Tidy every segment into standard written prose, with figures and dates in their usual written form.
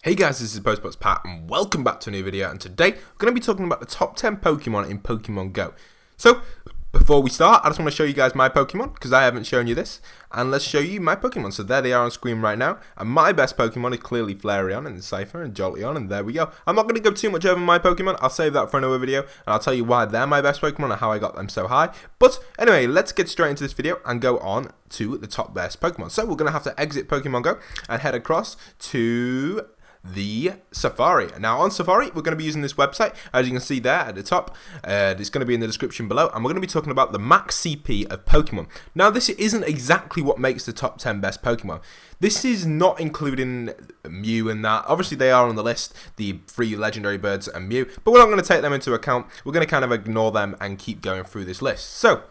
Hey guys, this is postboxpat and welcome back to a new video, and today we're going to be talking about the top 10 Pokemon in Pokemon Go. So, before we start, I just want to show you guys my Pokemon, because I haven't shown you this, and let's show you my Pokemon. So there they are on screen right now, and my best Pokemon is clearly Flareon and Cypher and Jolteon, and there we go. I'm not going to go too much over my Pokemon, I'll save that for another video, and I'll tell you why they're my best Pokemon and how I got them so high. But anyway, let's get straight into this video and go on to the top best Pokemon. So we're going to have to exit Pokemon Go and head across to the Safari. Now on Safari we're going to be using this website, as you can see there at the top. It's going to be in the description below, and we're going to be talking about the max CP of Pokemon. Now this isn't exactly what makes the top 10 best Pokemon. This is not including Mew and that. Obviously they are on the list, the 3 legendary birds and Mew, but we're not going to take them into account. We're going to kind of ignore them and keep going through this list. So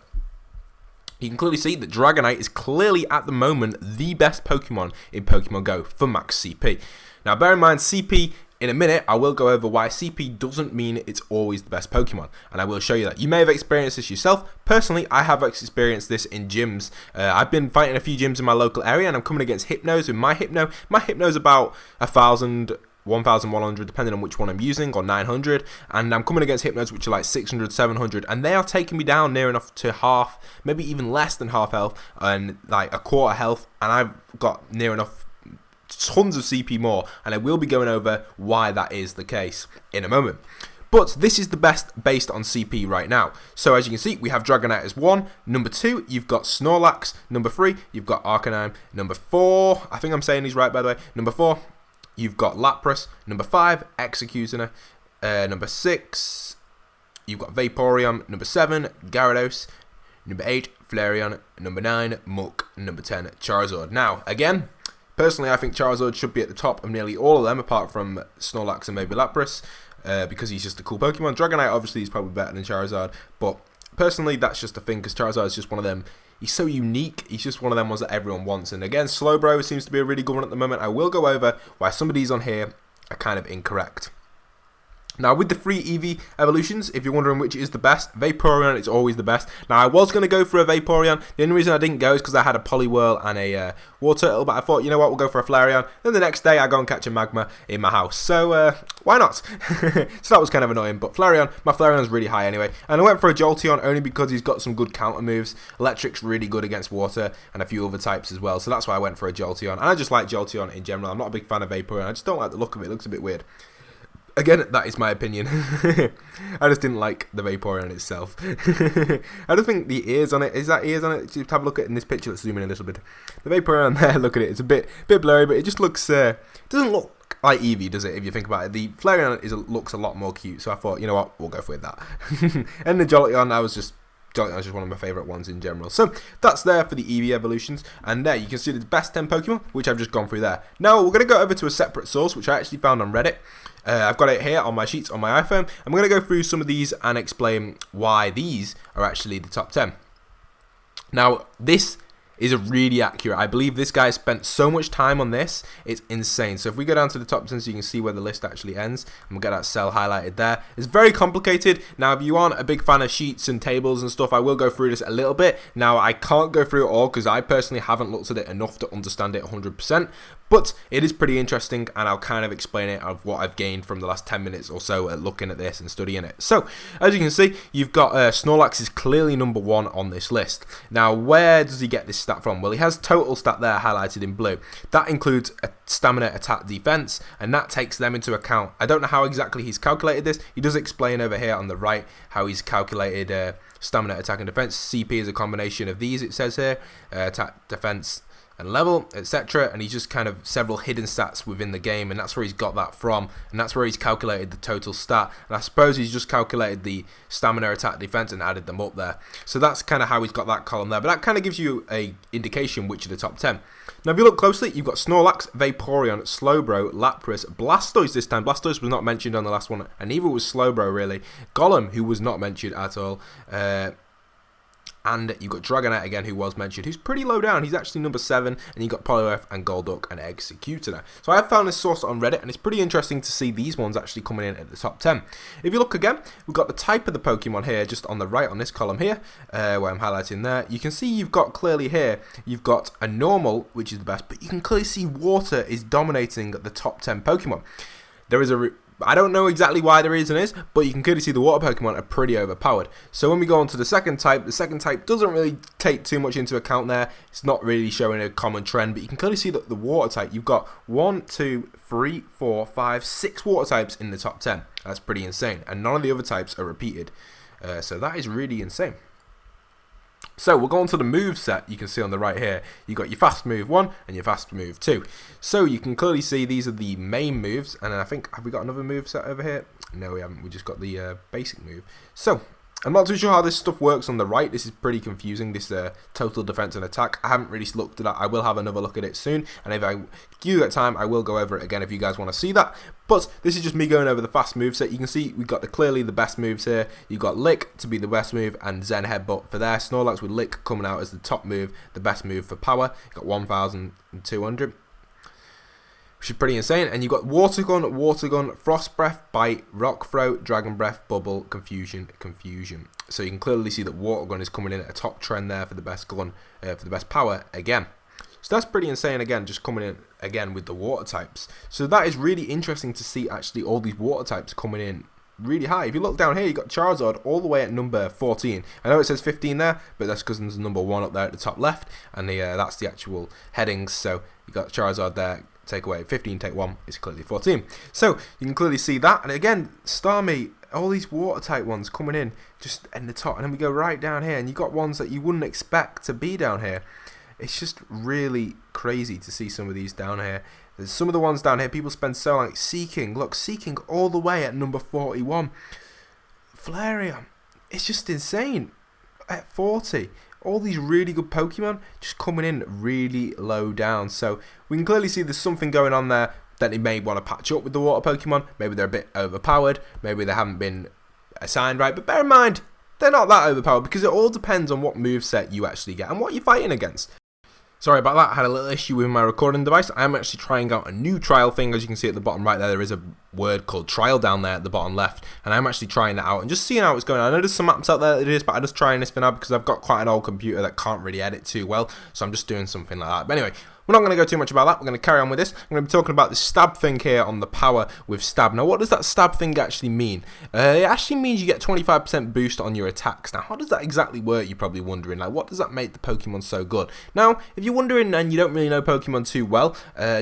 you can clearly see that Dragonite is clearly at the moment the best Pokemon in Pokemon Go for max CP. Now bear in mind, CP, in a minute I will go over why CP doesn't mean it's always the best Pokemon, and I will show you that. You may have experienced this yourself. Personally, I have experienced this in gyms. I've been fighting a few gyms in my local area, and I'm coming against Hypnos with my Hypno. My Hypno's about 1,000, 1,100 depending on which one I'm using, or 900, and I'm coming against Hypnos which are like 600, 700, and they are taking me down near enough to half, maybe even less than half health, and like a quarter health, and I've got near enough tons of CP more, and I will be going over why that is the case in a moment. But this is the best based on CP right now. So as you can see, we have Dragonite as 1. Number 2, you've got Snorlax. Number 3, you've got Arcanine. Number 4, I think I'm saying these right by the way. Number 4, you've got Lapras. Number 5, Executioner. Number 6, you've got Vaporeon. Number 7, Gyarados. Number 8, Flareon. Number 9, Muk. Number 10, Charizard. Now, again, personally, I think Charizard should be at the top of nearly all of them, apart from Snorlax and maybe Lapras, because he's just a cool Pokemon. Dragonite, obviously, is probably better than Charizard, but personally, that's just a thing, because Charizard is just one of them. He's so unique. He's just one of them ones that everyone wants. And again, Slowbro seems to be a really good one at the moment. I will go over why some of these on here are kind of incorrect. Now, with the 3 EV evolutions, if you're wondering which is the best, Vaporeon is always the best. Now, I was going to go for a Vaporeon. The only reason I didn't go is because I had a Poliwhirl and a Water Turtle, but I thought, you know what, we'll go for a Flareon. Then the next day, I go and catch a Magma in my house. So, why not? So that was kind of annoying, but Flareon, my Flareon's really high anyway. And I went for a Jolteon only because he's got some good counter moves. Electric's really good against water and a few other types as well. So that's why I went for a Jolteon. And I just like Jolteon in general. I'm not a big fan of Vaporeon. I just don't like the look of it. It looks a bit weird. Again, that is my opinion. I just didn't like the Vaporeon itself. I don't think the ears on it, is that ears on it? Just have a look at it in this picture. Let's zoom in a little bit. The Vaporeon there, look at it. It's a bit blurry, but it just looks, doesn't look like Eevee, does it, if you think about it? The Flareon looks a lot more cute, so I thought, you know what, we'll go for that. And the Jolteon, Jolteon is just one of my favourite ones in general. So that's there for the EV evolutions, and there you can see the best 10 Pokemon, which I've just gone through there. Now we're going to go over to a separate source, which I actually found on Reddit. I've got it here on my sheets on my iPhone. I'm going to go through some of these and explain why these are actually the top 10. Now this is really accurate. I believe this guy spent so much time on this, it's insane. So if we go down to the top 10 so you can see where the list actually ends, and we'll get that cell highlighted there. It's very complicated. Now if you aren't a big fan of sheets and tables and stuff, I will go through this a little bit. Now I can't go through it all because I personally haven't looked at it enough to understand it 100%, but it is pretty interesting, and I'll kind of explain it of what I've gained from the last 10 minutes or so at looking at this and studying it. So as you can see, you've got Snorlax is clearly number 1 on this list. Now where does he get this stat from? Well, he has total stat there highlighted in blue. That includes a stamina, attack, defense, and that takes them into account. I don't know how exactly he's calculated this. He does explain over here on the right how he's calculated stamina, attack, and defense. CP is a combination of these, it says here, attack, defense, and level, etc. And he's just kind of several hidden stats within the game, and that's where he's got that from, and that's where he's calculated the total stat. And I suppose he's just calculated the stamina, attack, defense, and added them up there. So that's kind of how he's got that column there, but that kind of gives you a indication which are the top 10. Now if you look closely, you've got Snorlax, Vaporeon, Slowbro, Lapras, Blastoise this time. Blastoise was not mentioned on the last one, and neither was Slowbro really. Golem, who was not mentioned at all. And you've got Dragonite again, who was mentioned, who's pretty low down. He's actually number 7, and you've got Poliwrath and Golduck and Executioner. So I have found this source on Reddit, and it's pretty interesting to see these ones actually coming in at the top 10. If you look again, we've got the type of the Pokemon here, just on the right on this column here, where I'm highlighting there. You can see you've got clearly here, you've got a normal, which is the best, but you can clearly see water is dominating the top 10 Pokemon. There is I don't know exactly why the reason is, but you can clearly see the water Pokemon are pretty overpowered. So when we go on to the second type doesn't really take too much into account there. It's not really showing a common trend, but you can clearly see that the water type, you've got 1, 2, 3, 4, 5, 6 water types in the top 10. That's pretty insane. And none of the other types are repeated. So that is really insane. So we'll go on to the move set. You can see on the right here, you've got your fast move 1 and your fast move 2. So you can clearly see these are the main moves, and I think, have we got another move set over here? No, we haven't. We just got the basic move. So I'm not too sure how this stuff works on the right. This is pretty confusing, this total defense and attack. I haven't really looked at that. I will have another look at it soon, and if I do get time, I will go over it again if you guys want to see that. But this is just me going over the fast move set. You can see we've got clearly the best moves here. You've got Lick to be the best move, and Zen Headbutt for there. Snorlax with Lick coming out as the top move, the best move for power. You've got 1,200. Which is pretty insane. And you've got Water Gun, Frost Breath, Bite, Rock Throw, Dragon Breath, Bubble, Confusion. So you can clearly see that Water Gun is coming in at a top trend there for the best gun, for the best power again. So that's pretty insane again, just coming in again with the water types. So that is really interesting to see actually all these water types coming in really high. If you look down here, you got Charizard all the way at number 14. I know it says 15 there, but that's because there's number 1 up there at the top left, and that's the actual headings. So you got Charizard there. Take away 15, take 1 is clearly 14. So you can clearly see that. And again, Starmie, all these water type ones coming in just in the top, and then we go right down here, and you got ones that you wouldn't expect to be down here. It's just really crazy to see some of these down here. There's some of the ones down here people spend so long. Seeking, look, Seeking all the way at number 41. Flareon, it's just insane at 40. All these really good Pokemon just coming in really low down. So we can clearly see there's something going on there that they may want to patch up with the water Pokemon. Maybe they're a bit overpowered. Maybe they haven't been assigned right. But bear in mind, they're not that overpowered, because it all depends on what moveset you actually get and what you're fighting against. Sorry about that, I had a little issue with my recording device. I am actually trying out a new trial thing. As you can see at the bottom right there is a word called trial down there at the bottom left, and I'm actually trying that out and just seeing how it's going. I know there's some apps out there that it is, but I'm just trying this for now because I've got quite an old computer that can't really edit too well, so I'm just doing something like that. But anyway, we're not going to go too much about that. We're going to carry on with this. I'm going to be talking about the stab thing here on the power with stab. Now, what does that stab thing actually mean? It actually means you get 25% boost on your attacks. Now, how does that exactly work? You're probably wondering. Like, what does that make the Pokemon so good? Now, if you're wondering and you don't really know Pokemon too well,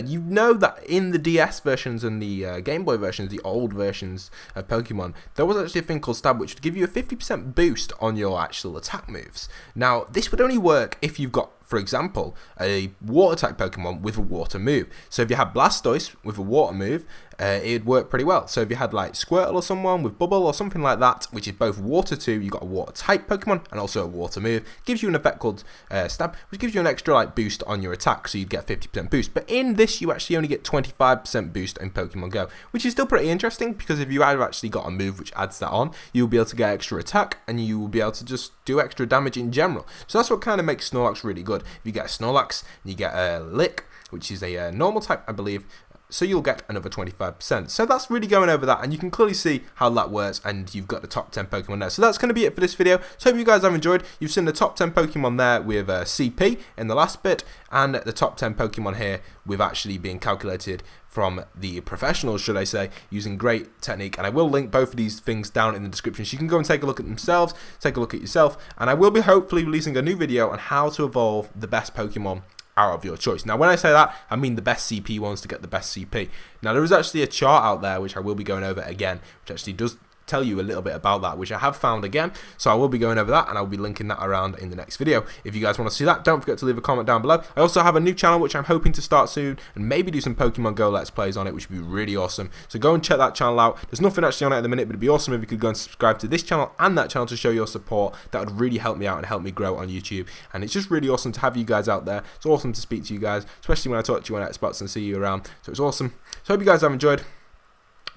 you know that in the DS versions and the Game Boy versions, the old versions of Pokemon, there was actually a thing called stab, which would give you a 50% boost on your actual attack moves. Now, this would only work if you've got, for example, a water type Pokemon with a water move. So if you had Blastoise with a water move, it'd work pretty well. So if you had like Squirtle or someone with Bubble or something like that, which is both water 2, you got a water type Pokemon and also a water move, gives you an effect called stab, which gives you an extra like boost on your attack, so you'd get 50% boost. But in this, you actually only get 25% boost in Pokemon Go, which is still pretty interesting, because if you have actually got a move which adds that on, you'll be able to get extra attack and you will be able to just do extra damage in general. So that's what kind of makes Snorlax really good. If you get a Snorlax, you get a Lick, which is a normal type, I believe, so you'll get another 25%. So that's really going over that, and you can clearly see how that works, and you've got the top 10 Pokemon there. So that's going to be it for this video. So hope you guys have enjoyed. You've seen the top 10 Pokemon there with CP in the last bit, and the top 10 Pokemon here with actually being calculated from the professionals, should I say, using great technique. And I will link both of these things down in the description, so you can go and take a look at themselves, take a look at yourself, and I will be hopefully releasing a new video on how to evolve the best Pokemon out of your choice. Now, when I say that, I mean the best CP ones to get the best CP. Now, there is actually a chart out there which I will be going over again, which actually does tell you a little bit about that, which I have found again, so I will be going over that, and I'll be linking that around in the next video. If you guys want to see that, don't forget to leave a comment down below. I also have a new channel which I'm hoping to start soon, and maybe do some Pokemon Go Let's Plays on it, which would be really awesome. So go and check that channel out. There's nothing actually on it at the minute, but it'd be awesome if you could go and subscribe to this channel and that channel to show your support. That would really help me out and help me grow on YouTube, and it's just really awesome to have you guys out there. It's awesome to speak to you guys, especially when I talk to you on Xbox and see you around, so it's awesome. So I hope you guys have enjoyed.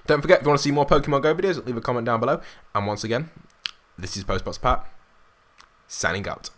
Don't forget, if you want to see more Pokemon Go videos, leave a comment down below. And once again, this is postboxpat. signing out.